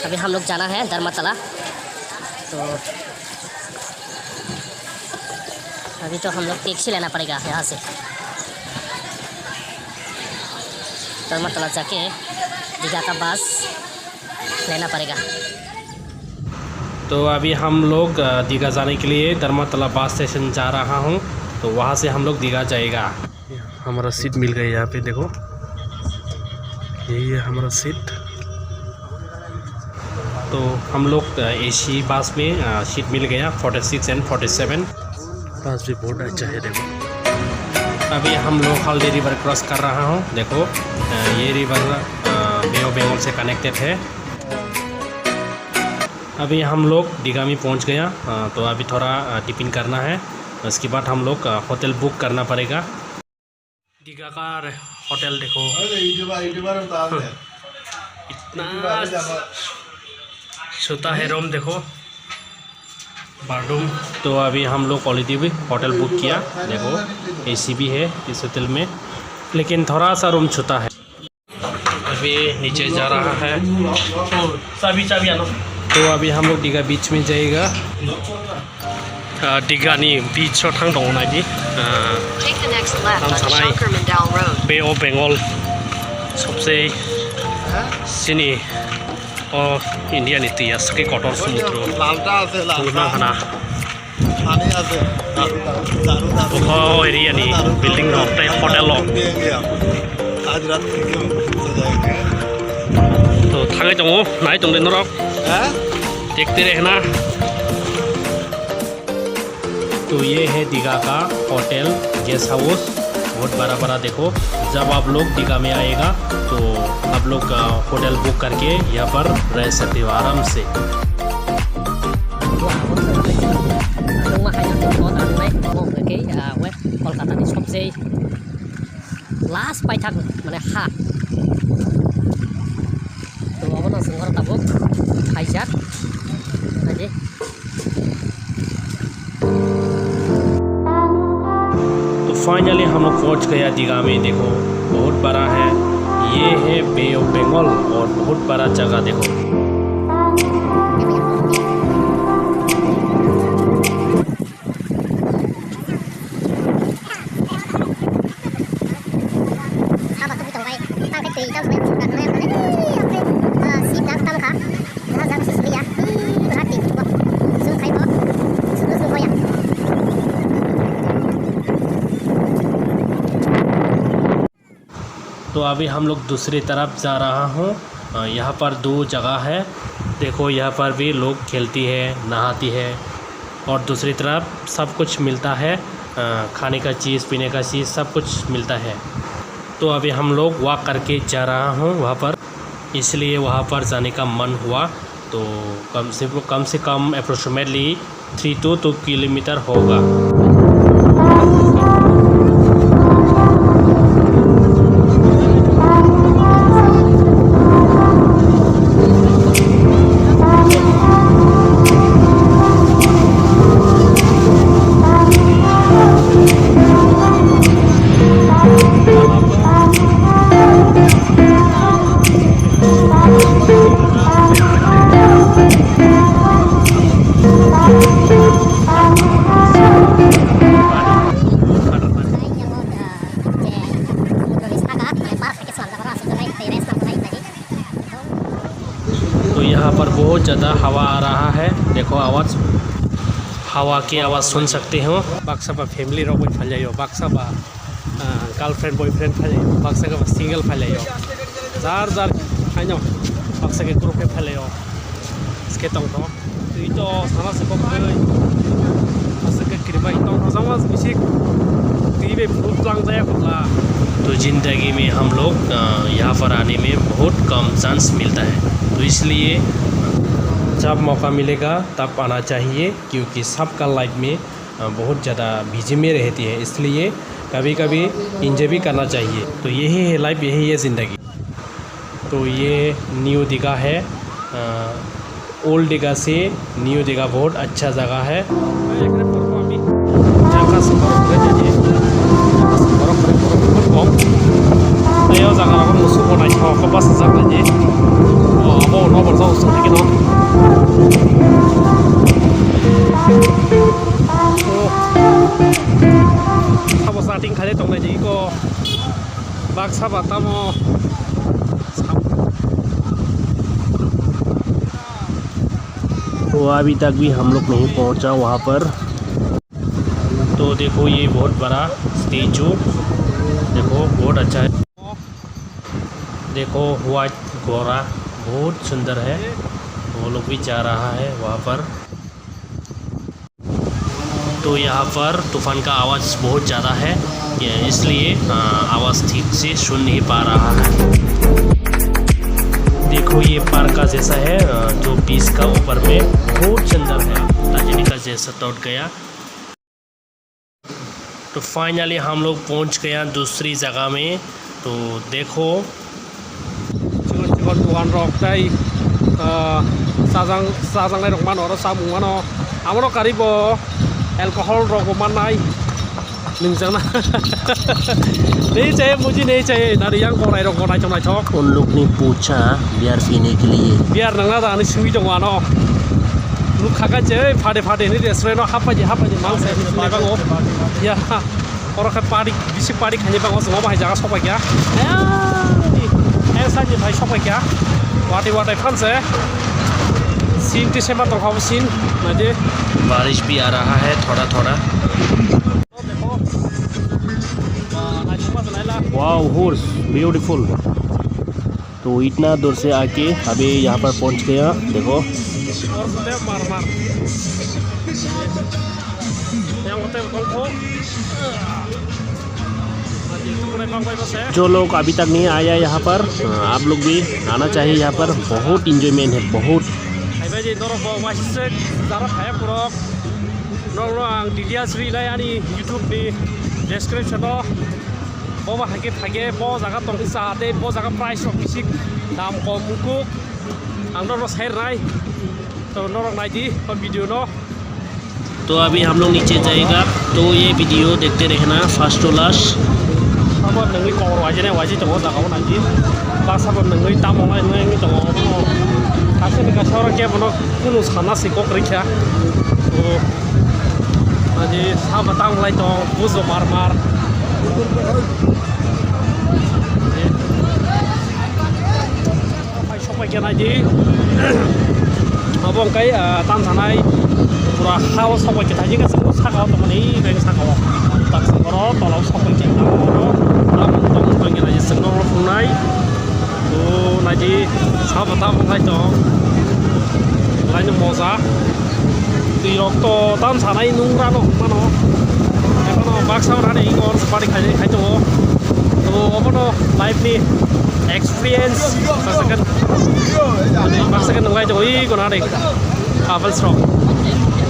अभी हम लोग जाना है धर्मतला। तो अभी तो हम लोग टैक्सी लेना पड़ेगा यहाँ से, धर्मतला जाके दीघा का बस लेना पड़ेगा। तो अभी हम लोग दीघा जाने के लिए धर्मतला बस स्टेशन जा रहा हूँ। तो वहाँ से हम लोग दीघा जाएगा। हमारा सीट मिल गया यहाँ पे, देखो यही है हमारा सीट। तो हम लोग एसी बस में सीट मिल गया 46 एंड 47। बस भी बहुत अच्छा है, देखो। अभी हम लोग हल्दी रिवर क्रॉस कर रहा हूँ। देखो ये रिवर बे ऑफ बंगाल से कनेक्टेड है। अभी हम लोग दीघा में पहुँच गया। तो अभी थोड़ा टिफिन करना है, उसके बाद हम लोग होटल बुक करना पड़ेगा। दीघा का होटल देखो, इतना छोटा है रूम, देखो बाथरूम। तो अभी हम लोग क्वालिटी भी होटल बुक किया। देखो एसी भी है इस होटल में, लेकिन थोड़ा सा रूम छोटा है। अभी नीचे जा रहा है। चाबी आनो। तो अभी हम लोग दीघा बीच में जाएगा। दीघा नी बीच थांग दं नायदि बे ऑफ बेंगल सबसे सिनी और इंडिया नीति के कटर समुद्र हाना एरिया बिल्डिंग होटल। तो थांगे दङ नाय दंदे नरक देखते रहना। तो ये है दीघा का होटल गेस्ट हाउस, बहुत बड़ा बड़ा। देखो जब आप लोग दीघा में आएगा तो आप लोग होटल बुक करके यहाँ पर रह सकते हो आराम से। कलकाता सबसे लास्ट पाइथाक माने हा। तो अब ना संगर ताबुक हाइजाक अजे। तो फाइनली हम लोग पहुँच गया दीघा में। देखो बहुत बड़ा है, ये है बे ऑफ बंगाल और बहुत बड़ा जगह। देखो तो अभी हम लोग दूसरी तरफ जा रहा हूँ। यहाँ पर दो जगह है। देखो यहाँ पर भी लोग खेलती है, नहाती है, और दूसरी तरफ सब कुछ मिलता है, खाने का चीज़, पीने का चीज़, सब कुछ मिलता है। तो अभी हम लोग वॉक करके जा रहा हूँ वहाँ पर, इसलिए वहाँ पर जाने का मन हुआ। तो कम से कम अप्रोक्सीमेटली 3 to 2 किलोमीटर होगा। तो यहाँ पर बहुत ज़्यादा हवा आ रहा है। देखो आवाज़, हवा की आवाज़ सुन सकते हो। बाक्सा बा फैमिली रो कोई फैलायो, बाक्सा बा गर्लफ्रेंड बॉयफ्रेंड फैलायो, बाक्सा का सिंगल फैलायो, जार जार खाइनो बाक्सा के ग्रुप में फैलायो। इसके तो itu sana se pokoknya masa ke kiriba itu sama musik TV बहुत लग जाए खुला। तो ज़िंदगी में हम लोग यहाँ पर आने में बहुत कम चांस मिलता है, तो इसलिए जब मौका मिलेगा तब आना चाहिए, क्योंकि सबका लाइफ में बहुत ज़्यादा बिजी में रहती है। इसलिए कभी कभी इंजॉय भी करना चाहिए। तो यही है लाइफ, यही है ज़िंदगी। तो ये न्यू दीघा है। ओल्ड दीघा से न्यू दीघा बहुत अच्छा जगह है। Sating kali tong lagi ko baksa batamo तो अभी तक भी हम लोग नहीं पहुंचा वहाँ पर। तो देखो ये बहुत बड़ा स्टेचू, देखो बहुत अच्छा है। देखो व्हाइट घोड़ा बहुत सुंदर है, वो लोग भी जा रहा है वहाँ पर। तो यहाँ पर तूफ़ान का आवाज़ बहुत ज़्यादा है, इसलिए आवाज़ ठीक से सुन नहीं पा रहा है। देखो ये पार्क का जैसा है, जो बीच का ऊपर में बहुत सुंदर है, ताजनी का जैसा टूट गया। तो फाइनली हम लोग पहुंच गया दूसरी जगह में। तो देखो दुकान रखताई साजांनाय रखमान और सामुंगानो आमरो कारिबो एल्कोहल रखमानाय नोंजोंना नहीं चाहिए, मुझे नहीं चाहिए। नारियां गनाय रख गनाय चंनाय छक उन लोग ने पूछा बियर पीने के लिए। बियर नंगा दानि सुई दंगानो लुखागा जे फादे फादे नि रेस्टुरेंट हापाजे मांसे नि बांगो या और का पार्टी बिसि पार्टी खाने बांगो जों बाहाय जागा सबाय गया ऐसा नि भाई सबाय गया वाटे फानसे सीन टिसेमा दंखाव सीन नदे बारिश भी आ रहा है थोड़ा थोड़ा। Wow horse beautiful. तो इतना दूर से आके अभी यहाँ पर पहुँच गया। देखो जो लोग अभी तक नहीं आया यहाँ पर, आप लोग भी आना चाहिए। यहाँ पर बहुत इंजॉयमेंट है, बहुत। बाबा हागे बो जगह दं जाहाते बो जगह प्राइस रक इसे दाम कम मुकु आं न साइड नाय तो नरक नायदि वीडियो न। तो अभी हम लोग नीचे जाएगा, तो ये वीडियो देखते रहना फर्स्ट टू लास्ट। अब नोंनि कवर वाजे दङ जगाव नायदि बास अब नोंनि दामावनाय नोंनि दङ गासैबो गासैबो केबनो कुनु सानासै गखरैखा तो नायदि साबा दांलाय दं बुजो मार सबाय नायदि अब अंकाय दाम थानाय पूरा हाव सबाय थायो गासैबो सागाव दंमोन बेंक सागाव बाक्साफोर तलाव सबाय दाम दं नायदि जोंनाव खुंनाय तो नायदि साबा दामलाय दं लायनो मजा दैयावथ' दाम थानाय नंग्रा दं मानो बाक्सा रानी और पार्टी खाई दो तो अब लाइफ नि एक्सपीरियंस बाक्सा नंगाय दो गना दे काबल स्ट्रॉक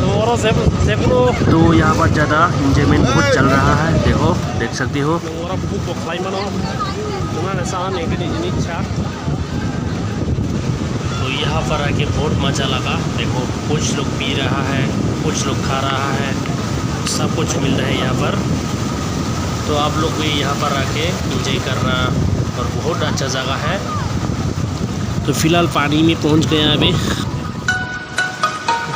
तो और जेबनो। तो यहाँ पर ज़्यादा इंजॉयमेंट बहुत चल रहा है, देखो देख सकती हो। और बुक बखलाई मानो तुम्हारे साथ नहीं करी जिनी इच्छा। तो यहाँ पर आके बहुत मज़ा लगा। देखो कुछ लोग पी रहा है, कुछ लोग खा रहा है, सब कुछ मिल रहा है यहाँ पर। तो आप लोग भी यहाँ पर आके एंजॉय करना, और बहुत अच्छा जगह है। तो फिलहाल पानी में पहुँच गए अभी।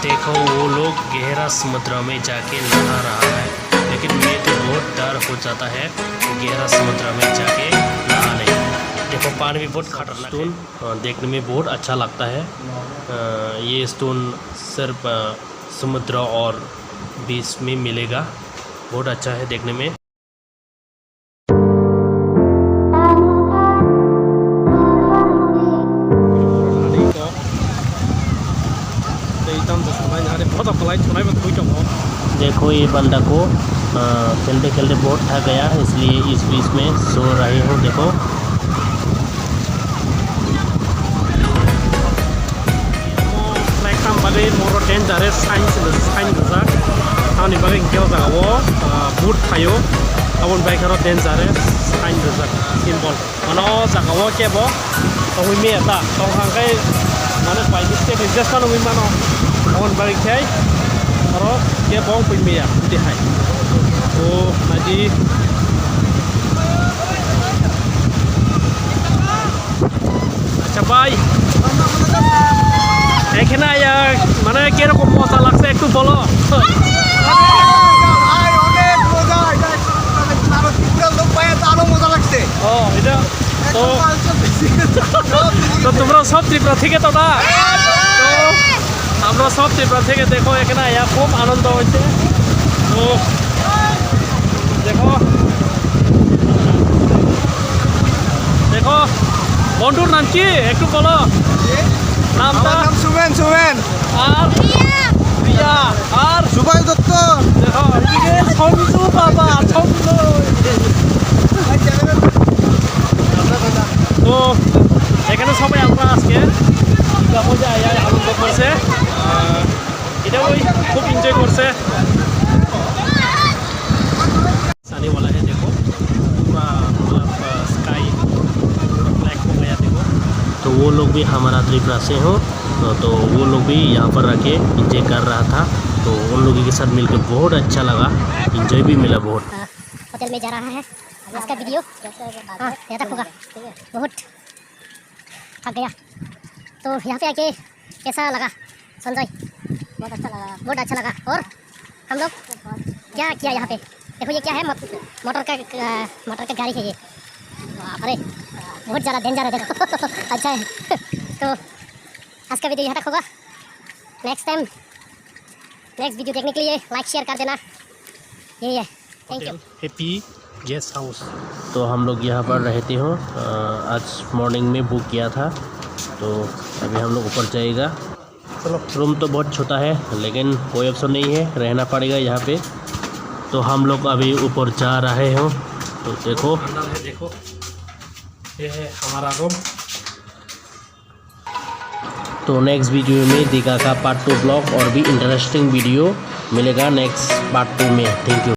देखो वो लोग गहरा समुद्र में जाके नहा रहा है, लेकिन मैं तो बहुत डर हो जाता है गहरा समुद्र में जाके नहाने। देखो पानी भी बहुत खतरनाक है, देखने में बहुत अच्छा लगता है। ये स्टोन सिर्फ समुद्र और बीच में मिलेगा, बहुत अच्छा है देखने में। देखो ये बंदा को खेलते खेलते बहुत थक गया, इसलिए इस बीच में सो रहे हो। देखो बागै मोर डेन्जारेस साइन गोजा आंनि बागै इंकेयाव जागावो बुट थायो abon baikaro danger sign rijak symbol mano jagao kebo tongui me ta tonghangai mane by mistake adjust mano wi mano abon baikai aro kebo pui me ya dihai to naji acha bhai এখানে মানে কিরকম মজা লাগছে একটু বলো এটা তো তোমরা সব ত্রিপুরা থেকে তো না তো আমরা সব ত্রিপুরা থেকে দেখো এখানে খুব আনন্দ হয়েছে তো দেখো দেখো বন্ধুর নাম কি একটু বলো নামটা সুমেন সুমেন আর রিয়া আর সুভাষ দত্ত দেখো এদিকে সঞ্জু বাবা সঞ্জু তো এখানে সবাই আমরা আজকে দুর্গা পূজা আনন্দ করছে এটা ওই খুব এনজয় করছে आने वाला है देखो पूरा मतलब स्काई पूरा ब्लैक हो गया देखो तो वो लोग भी हमारा त्रिपुरा से हो तो वो लोग भी यहाँ पर रह के इंजॉय कर रहा था तो उन लोगों के साथ मिलकर बहुत अच्छा लगा इंजॉय भी मिला बहुत होटल में जा रहा है आज का वीडियो हाँ यहाँ तक होगा बहुत थक गया तो यहाँ पे आके कैसा लगा संजय बहुत अच्छा लगा और हम लोग क्या किया यहाँ पे देखो ये क्या है मोटर का गाड़ी है ये अरे बहुत ज़्यादा डेंजर है देखो अच्छा है तो आज का वीडियो यहाँ तक होगा नेक्स्ट वीडियो देखने के लिए लाइक शेयर कर देना यही है thank you happy guest house तो हम लोग यहाँ पर रहते हो आज मॉर्निंग में बुक किया था तो अभी हम लोग ऊपर जाएगा चलो रूम तो बहुत छोटा है लेकिन कोई ऑप्शन नहीं है रहना पड़ेगा यहाँ पे तो हम लोग अभी ऊपर जा रहे हो तो देखो ये है हमारा रूम तो नेक्स्ट वीडियो में दीघा का पार्ट 2 ब्लॉग और भी इंटरेस्टिंग वीडियो मिलेगा नेक्स्ट पार्ट 2 में थैंक यू